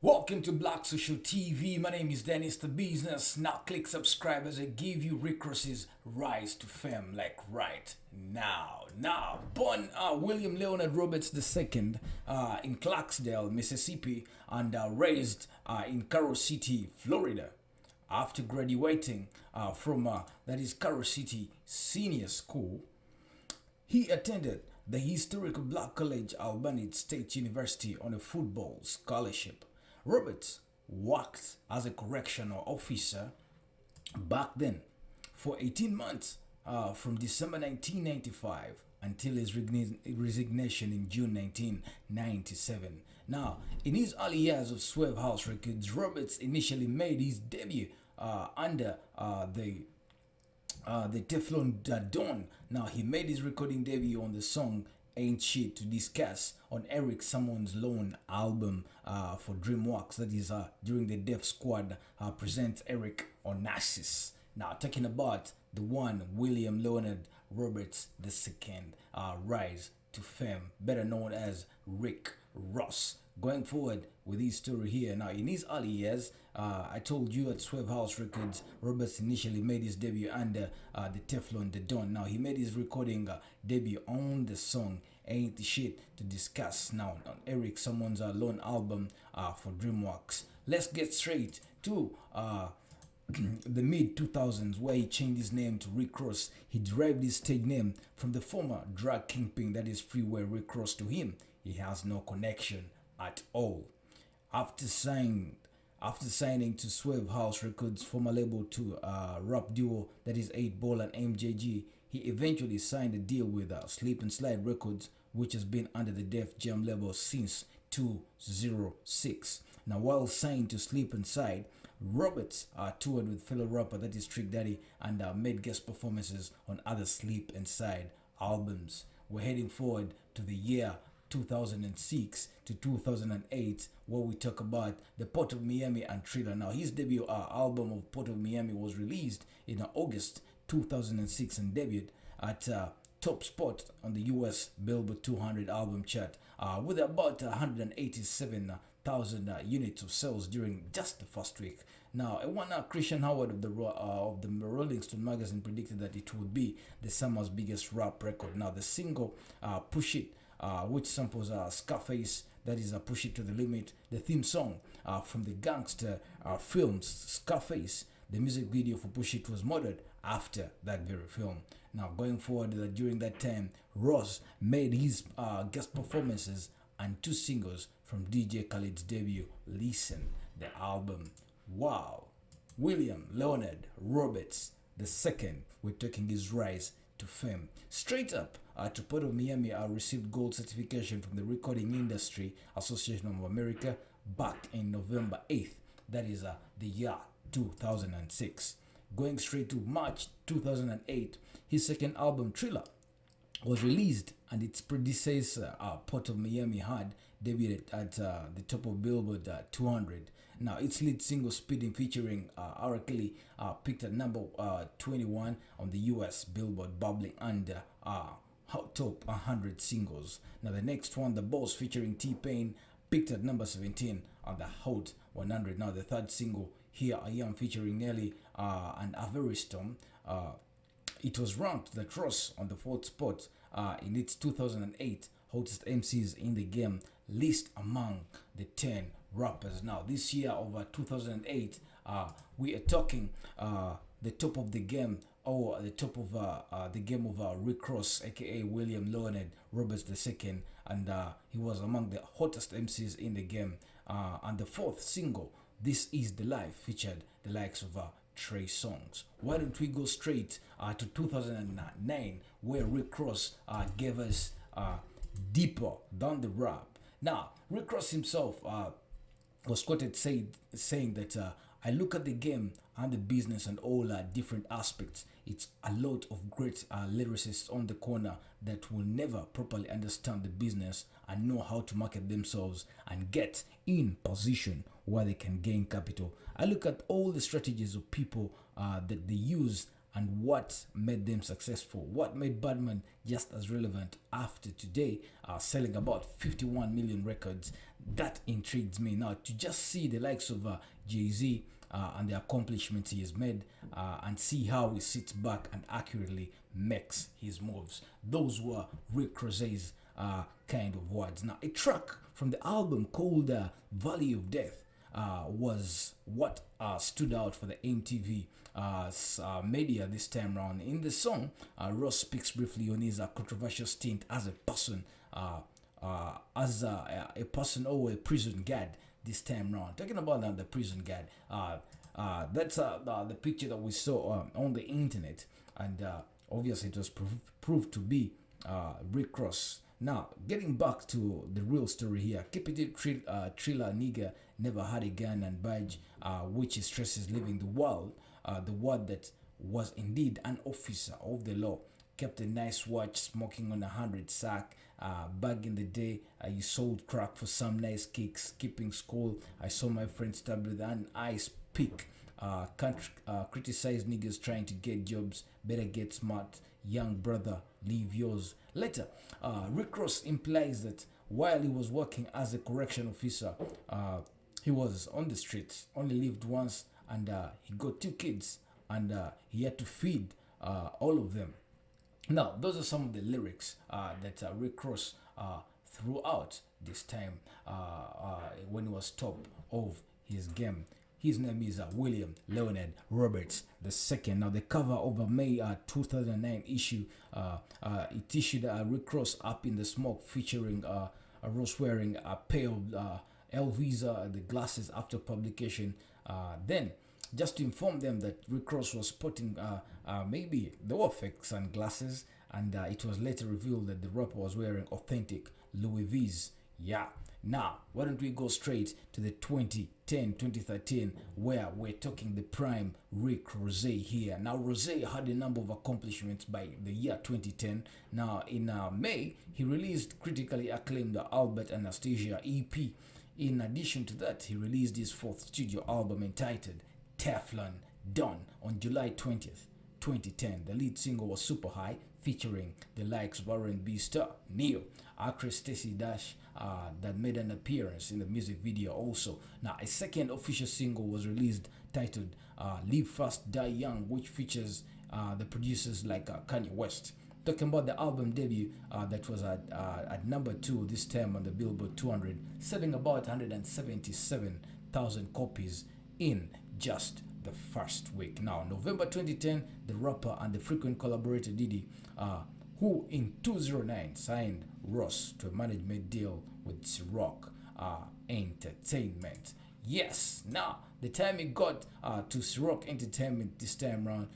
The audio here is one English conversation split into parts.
Welcome to Black Social TV. My name is Dennis the Business. Now click subscribe as I give you Rick Ross's Rise to Fame, like right now. Born William Leonard Roberts II in Clarksdale, Mississippi, and raised in Carol City, Florida. After graduating from that is Carol City Senior School, he attended the historical Black College Albany State University on a football scholarship. Roberts worked as a correctional officer back then for 18 months from December 1995 until his resignation in June 1997. Now, in his early years of Swerve House Records, Roberts initially made his debut under the Teflon Don. Now, he made his recording debut on the song Ain't Shit to Discuss on Eric Sammons' Lone album for DreamWorks. That is during the Def Squad presents Eric Onassis. Now, talking about the one William Leonard Roberts II, rise to fame, better known as Rick Ross. Going forward with his story here. Now, in his early years, I told you at Swerve House Records, Roberts initially made his debut under the Teflon the Don. Now, he made his recording debut on the song Ain't the Shit to Discuss now on Eric Sammons' Lone album for DreamWorks. Let's get straight to the mid 2000s, where he changed his name to Rick Ross. He derived his stage name from the former drug kingpin, that is Freeway Rick Ross. To him, he has no connection at all. After signing after signing to Swerve House Records, former label, to rap duo that is 8 Ball and MJG, he eventually signed a deal with Sleep and Slide Records, which has been under the Def Jam label since 2006. Now, while signed to Sleep and Slide, Roberts toured with fellow rapper that is Trick Daddy and made guest performances on other Sleep and Slide albums. We're heading forward to the year 2006 to 2008, where we talk about the Port of Miami and Thriller. Now, his debut album of Port of Miami was released in August 2006 and debuted at top spot on the US Billboard 200 album chart with about 187,000 units of sales during just the first week. Now, one Christian Howard of the Rolling Stone magazine predicted that it would be the summer's biggest rap record. Now, the single "Push It," which samples Scarface, that is Push It to the Limit, the theme song from the gangster films Scarface. The music video for Push It was modeled after that very film. Now, going forward, during that time, Ross made his guest performances and two singles from DJ Khaled's debut, Listen, the album. Wow. William Leonard Roberts II, we're talking his rise to fame. Straight up to Port of Miami, I received gold certification from the Recording Industry Association of America back in November 8th. That is the year 2006. Going straight to March 2008, his second album, Thriller, was released, and its predecessor, Port of Miami, had debuted at the top of Billboard 200. Now, its lead single, Speeding, featuring R. Kelly, peaked at number 21 on the US Billboard, bubbling under top 100 singles. Now, the next one, The Boss, featuring T-Pain, peaked at number 17 on the Hot 100. Now, the third single, Here I Am, featuring Nelly and Averistom, it was ranked the Ross on the fourth spot in its 2008 hottest MCs in the game list among the 10 rappers. Now, this year of 2008, we are talking the top of the game, or the top of the game of Rick Ross, aka William Leonard Roberts II, and he was among the hottest MCs in the game. And the fourth single, This Is the Life, featured the likes of Trey Songz. Why don't we go straight to 2009, where Rick Ross gave us Deeper Than the Rap. Now, Rick Ross himself was quoted saying that I look at the game and the business and all different aspects. It's a lot of great lyricists on the corner that will never properly understand the business and know how to market themselves and get in position where they can gain capital. I look at all the strategies of people that they use and what made them successful, what made Badman just as relevant after today, selling about 51 million records. That intrigues me. Now, to just see the likes of Jay-Z and the accomplishments he has made, and see how he sits back and accurately makes his moves. Those were Rick Ross's kind of words. Now, a track from the album called Valley of Death was what stood out for the MTV media this time around. In the song, Ross speaks briefly on his controversial stint as a person, a person or a prison guard this time around. Talking about the prison guard, that's the picture that we saw on the internet, and obviously it was proved to be Rick Ross. Now, getting back to the real story here, keep it Triller nigga never had a gun and badge, which he stresses leaving the world that was indeed an officer of the law. Kept a nice watch, smoking on 100 sack. Back in the day, you sold crack for some nice kicks. Keeping school, I saw my friend stabbed with an ice pick. Can't criticize niggas trying to get jobs. Better get smart, young brother. Leave yours. Later, Rick Ross implies that while he was working as a correction officer, he was on the streets, only lived once, and he got 2 kids, and he had to feed all of them. Now, those are some of the lyrics that Rick Ross threw out this time when he was top of his game. His name is William Leonard Roberts II. Now, the cover of a May 2009 issue, it issued Rick Ross Up in the Smoke, featuring Ross wearing a pair of LVs, the glasses after publication. Then, just to inform them that Rick Ross was sporting maybe they were fake sunglasses, and it was later revealed that the rapper was wearing authentic Louis V's. Yeah. Now, why don't we go straight to the 2010-2013, where we're talking the prime Rick Ross here. Now, Ross had a number of accomplishments by the year 2010. Now, in May, he released critically acclaimed Albert Anastasia EP. In addition to that, he released his 4th studio album entitled Teflon Don on July 20th, 2010. The lead single was Super High, featuring the likes of R&B star Neo, actress Stacey Dash, that made an appearance in the music video also. Now, a second official single was released titled Live Fast, Die Young, which features the producers like Kanye West. Talking about the album debut, that was at number 2 this time on the Billboard 200, selling about 177,000 copies in just the first week. Now, November 2010, the rapper and the frequent collaborator Diddy, who in 2009 signed Ross to a management deal with Ciroc Entertainment. Yes, now the time it got to Ciroc Entertainment this time around,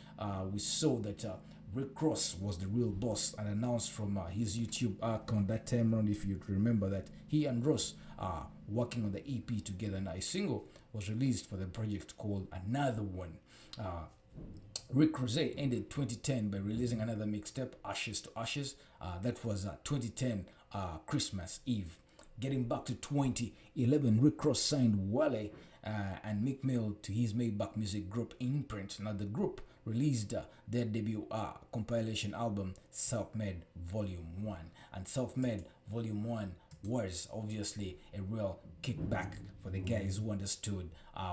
we saw that Rick Ross was the real boss, and announced from his YouTube account that time around, if you remember, that he and Ross are working on the EP together. Now, a single was released for the project called Another One. Rick Ross ended 2010 by releasing another mixtape, Ashes to Ashes. That was 2010 Christmas Eve. Getting back to 2011, Rick Ross signed Wale and Meek Mill to his Maybach Music Group Imprint. Now, the group released their debut compilation album, Self-Made Volume 1. And Self-Made Volume 1 was obviously a real kickback for the guys who understood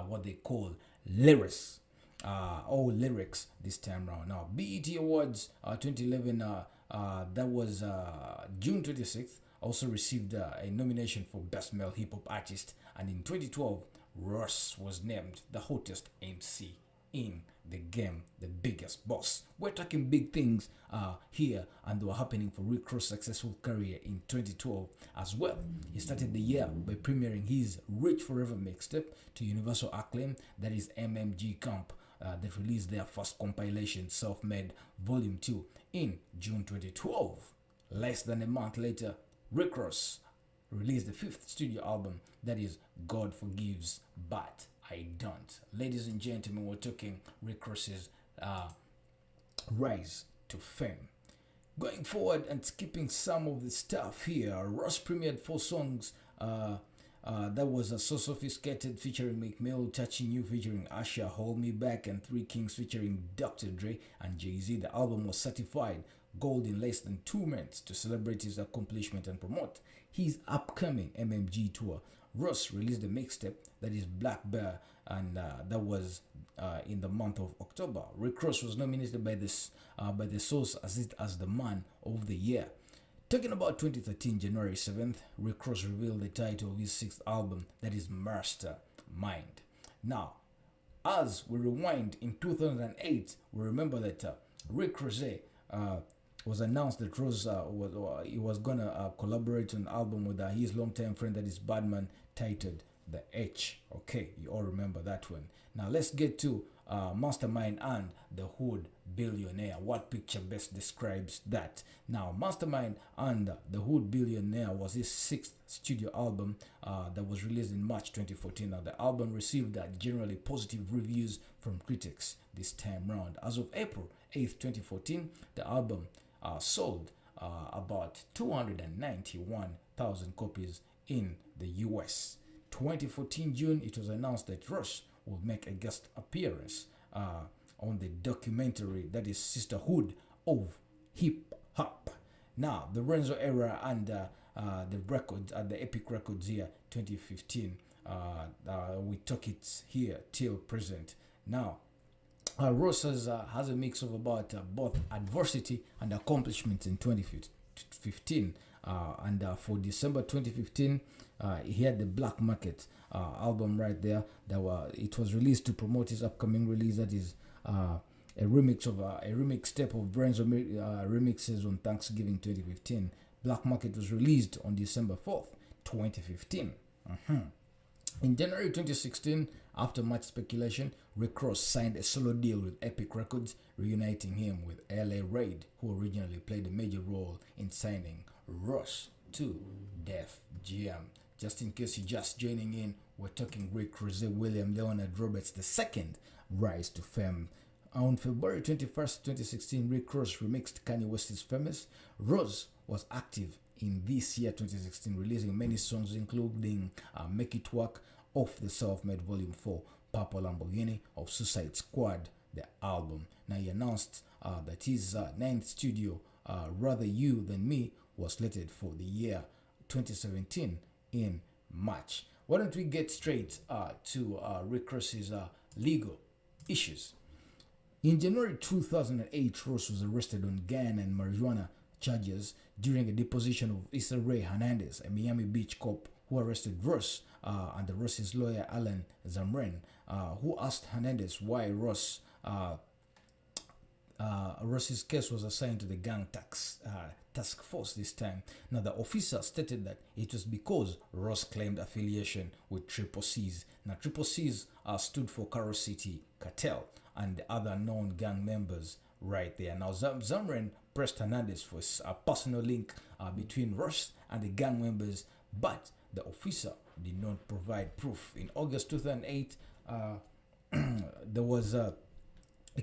what they call lyrics. Lyrics this time around. Now, BET Awards 2011, that was June 26th, also received a nomination for Best Male Hip Hop Artist, and in 2012, Ross was named the hottest MC in the game, the biggest boss. We're talking big things here, and they were happening for Rick Ross' successful career in 2012 as well. He started the year by premiering his Rich Forever mixtape to universal acclaim, that is MMG Camp, that released their first compilation, Self-Made Volume 2, in June 2012. Less than a month later, Rick Ross released the 5th studio album, that is God Forgives But I Don't. Ladies and gentlemen, we're talking Rick Ross's rise to fame. Going forward and skipping some of the stuff here, Ross premiered 4 songs That was a So Sophisticated featuring Meek Mill, Touching You featuring Usher, Hold Me Back, and Three Kings featuring Dr. Dre and Jay-Z. The album was certified gold in less than 2 months to celebrate his accomplishment and promote his upcoming MMG tour. Ross released a mixtape that is Black Bear, and that was in the month of October. Rick Ross was nominated by the Source as the Man of the Year. Talking about 2013, January 7th, Rick Ross revealed the title of his 6th album, that is Mastermind. Now, as we rewind in 2008, we remember that Rick Ross was announced that Ross he was gonna collaborate on an album with his longtime friend, that is Badman, titled The H. Okay, you all remember that one. Now let's get to Mastermind and The Hood Billionaire. What picture best describes that? Now, Mastermind and The Hood Billionaire was his 6th studio album that was released in March 2014. Now, the album received generally positive reviews from critics this time round. As of April 8th, 2014, the album sold about 291,000 copies in the US. 2014 June, it was announced that Rush will make a guest appearance on the documentary that is Sisterhood of Hip Hop. Now, the Renzo era and the records at the Epic Records year 2015, we took it here till present. Now, Ross has a mix of about both adversity and accomplishments in 2015. And for December 2015, he had the Black Market album right there. It was released to promote his upcoming release, that is a remix tape of Brenzo remixes on Thanksgiving 2015. Black Market was released on December 4th, 2015. In January 2016, after much speculation, Rick Ross signed a solo deal with Epic Records, reuniting him with L.A. Reid, who originally played a major role in signing Ross to Def Jam. Just in case you're just joining in, we're talking Rick Ross, William Leonard Roberts II, Rise to Fame. On February 21st, 2016, Rick Ross remixed Kanye West's Famous. Ross was active in this year 2016, releasing many songs including Make It Work, Off the Self-Made Volume 4, Purple Lamborghini, of Suicide Squad, the album. Now, he announced that his 9th studio, Rather You Than Me, was slated for the year 2017 in March. Why don't we get straight to Rick Ross's legal issues? In January 2008, Ross was arrested on gun and marijuana charges during a deposition of Issa Rae Hernandez, a Miami Beach cop who arrested Ross and Ross's lawyer Alan Zamren, who asked Hernandez why Ross's case was assigned to the gang task force this time. Now, the officer stated that it was because Ross claimed affiliation with Triple C's. Now, Triple C's stood for Carol City Cartel and the other known gang members right there. Now, Zamren pressed Hernandez for a personal link between Ross and the gang members, but the officer did not provide proof. In August 2008, there was a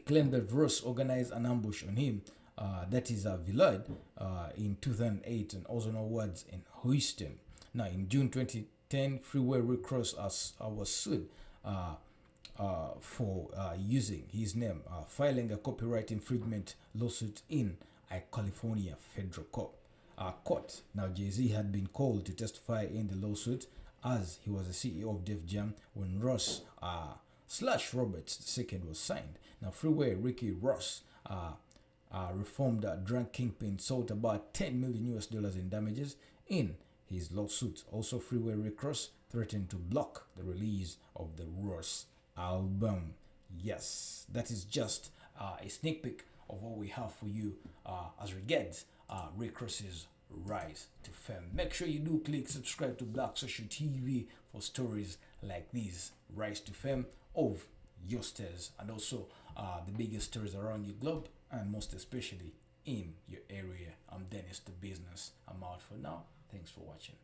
claim that Ross organized an ambush on him, that is Villard, in 2008, and also no words in Houston. Now, in June 2010, Freeway Rick Ross was sued for using his name, filing a copyright infringement lawsuit in a California federal court. Now, Jay-Z had been called to testify in the lawsuit as he was the CEO of Def Jam when Ross / Roberts II was signed. Now, Freeway Ricky Ross, reformed drug kingpin, sought about $10 million in damages in his lawsuit. Also, Freeway Rick Ross threatened to block the release of the Ross album. Yes, that is just a sneak peek of what we have for you as regards Rick Ross's rise to fame. Make sure you do click subscribe to Black Social TV for stories like these, rise to fame of your stars, and also the biggest stories around your globe, and most especially in your area. I'm Dennis the Business. I'm out for now. Thanks for watching.